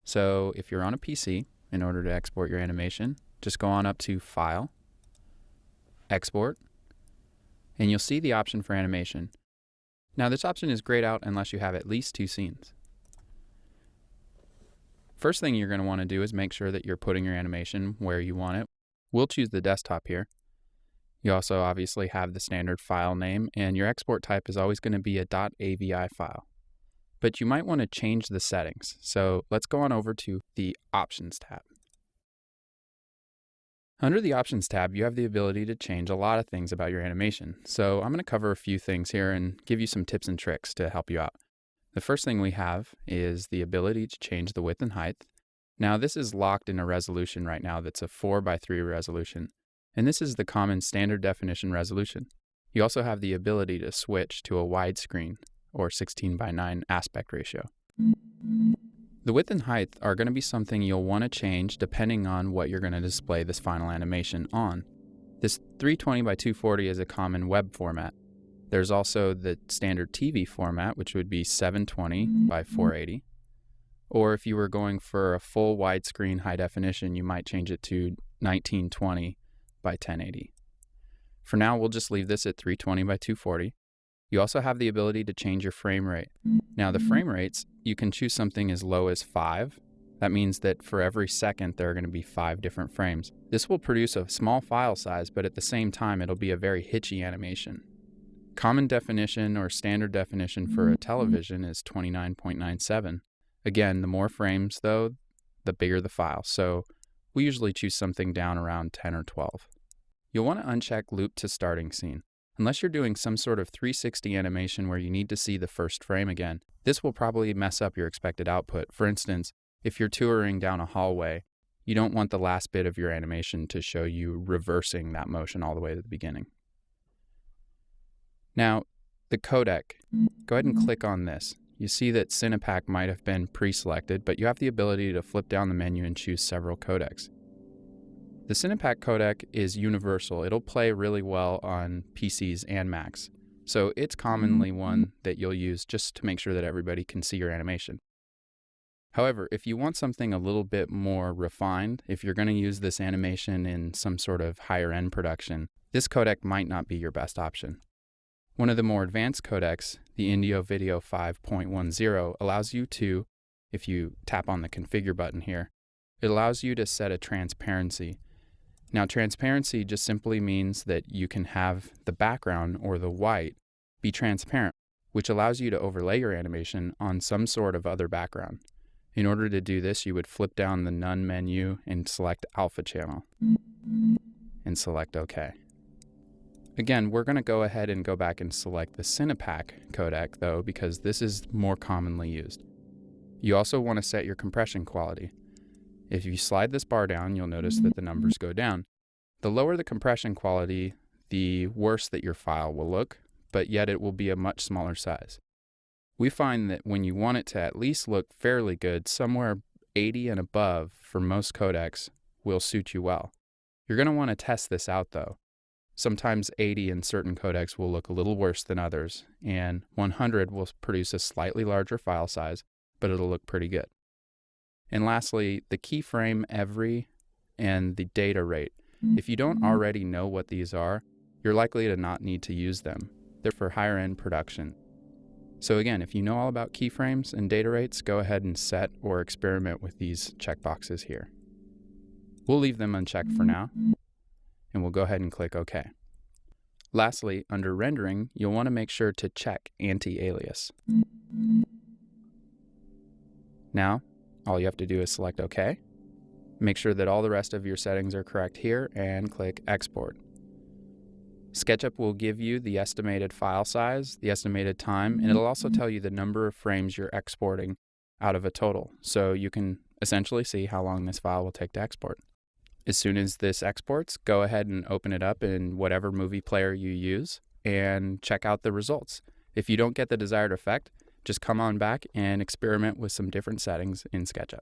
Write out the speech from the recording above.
So if you're on a PC, in order to export your animation, just go on up to File, Export, and you'll see the option for animation. Now this option is grayed out unless you have at least 2 scenes. First thing you're going to want to do is make sure that you're putting your animation where you want it. We'll choose the desktop here. You also obviously have the standard file name, and your export type is always going to be a .avi file. But you might want to change the settings. So let's go on over to the Options tab. Under the Options tab, you have the ability to change a lot of things about your animation. So I'm going to cover a few things here and give you some tips and tricks to help you out. The first thing we have is the ability to change the width and height. Now this is locked in a resolution right now that's a 4:3 resolution, and this is the common standard definition resolution. You also have the ability to switch to a widescreen or 16:9 aspect ratio. The width and height are going to be something you'll want to change depending on what you're going to display this final animation on. This 320x240 is a common web format. There's also the standard TV format, which would be 720x480. Or if you were going for a full widescreen high definition, you might change it to 1920x1080. For now, we'll just leave this at 320x240. You also have the ability to change your frame rate. Now the frame rates, you can choose something as low as 5. That means that for every second there are going to be 5 different frames. This will produce a small file size, but at the same time it'll be a very hitchy animation. Common definition or standard definition for a television is 29.97. Again, the more frames though, the bigger the file. So we usually choose something down around 10 or 12. You'll want to uncheck Loop to Starting Scene. Unless you're doing some sort of 360 animation where you need to see the first frame again, this will probably mess up your expected output. For instance, if you're touring down a hallway, you don't want the last bit of your animation to show you reversing that motion all the way to the beginning. Now, the codec. Go ahead and click on this. You see that Cinepack might have been pre-selected, but you have the ability to flip down the menu and choose several codecs. The Cinepack codec is universal. It'll play really well on PCs and Macs. So it's commonly one that you'll use just to make sure that everybody can see your animation. However, if you want something a little bit more refined, if you're going to use this animation in some sort of higher end production, this codec might not be your best option. One of the more advanced codecs, the Indio Video 5.10, allows you to, if you tap on the configure button here, it allows you to set a transparency. Now, transparency just simply means that you can have the background or the white be transparent, which allows you to overlay your animation on some sort of other background. In order to do this, you would flip down the None menu and select Alpha Channel and select OK. Again, we're going to go ahead and go back and select the Cinepack codec though, because this is more commonly used. You also want to set your compression quality. If you slide this bar down, you'll notice that the numbers go down. The lower the compression quality, the worse that your file will look, but yet it will be a much smaller size. We find that when you want it to at least look fairly good, somewhere 80 and above for most codecs will suit you well. You're going to want to test this out though. Sometimes 80 in certain codecs will look a little worse than others, and 100 will produce a slightly larger file size, but it'll look pretty good. And lastly, the keyframe every and the data rate. If you don't already know what these are, you're likely to not need to use them. They're for higher end production. So again, if you know all about keyframes and data rates, go ahead and set or experiment with these checkboxes here. We'll leave them unchecked for now, and we'll go ahead and click OK. Lastly, under rendering, you'll want to make sure to check anti-alias. Now, all you have to do is select OK. Make sure that all the rest of your settings are correct here and click Export. SketchUp will give you the estimated file size, the estimated time, and it'll also tell you the number of frames you're exporting out of a total. So you can essentially see how long this file will take to export. As soon as this exports, go ahead and open it up in whatever movie player you use and check out the results. If you don't get the desired effect, just come on back and experiment with some different settings in SketchUp.